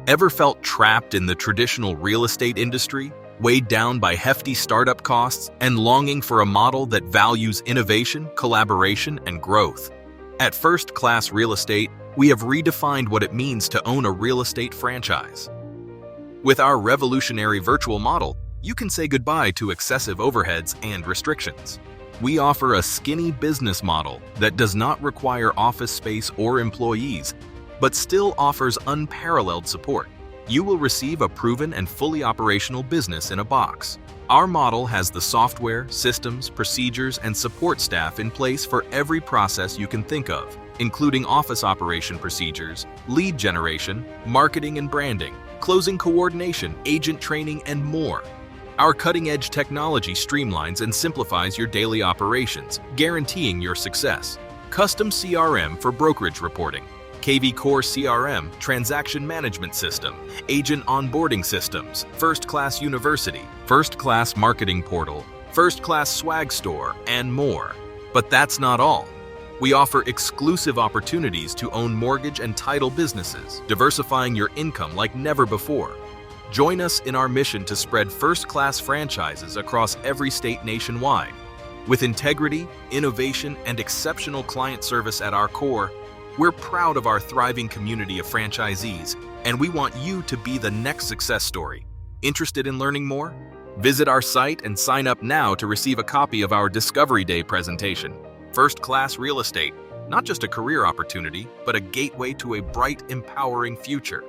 Ever felt trapped in the traditional real estate industry, weighed down by hefty startup costs, and longing for a model that values innovation, collaboration, and growth? At First Class Real Estate, we have redefined what it means to own a real estate franchise. With our revolutionary virtual model, you can say goodbye to excessive overheads and restrictions. We offer a skinny business model that does not require office space or employees, but still offers unparalleled support. You will receive a proven and fully operational business in a box. Our model has the software, systems, procedures, and support staff in place for every process you can think of, including office operation procedures, lead generation, marketing and branding, closing coordination, agent training, and more. Our cutting-edge technology streamlines and simplifies your daily operations, guaranteeing your success. Custom CRM for brokerage reporting, KV Core CRM, transaction management system, agent onboarding systems, First Class University, First Class Marketing Portal, First Class Swag Store, and more. But that's not all. We offer exclusive opportunities to own mortgage and title businesses, diversifying your income like never before. Join us in our mission to spread first-class franchises across every state nationwide. With integrity, innovation, and exceptional client service at our core, we're proud of our thriving community of franchisees, and we want you to be the next success story. Interested in learning more? Visit our site and sign up now to receive a copy of our Discovery Day presentation. First Class Real Estate, not just a career opportunity, but a gateway to a bright, empowering future.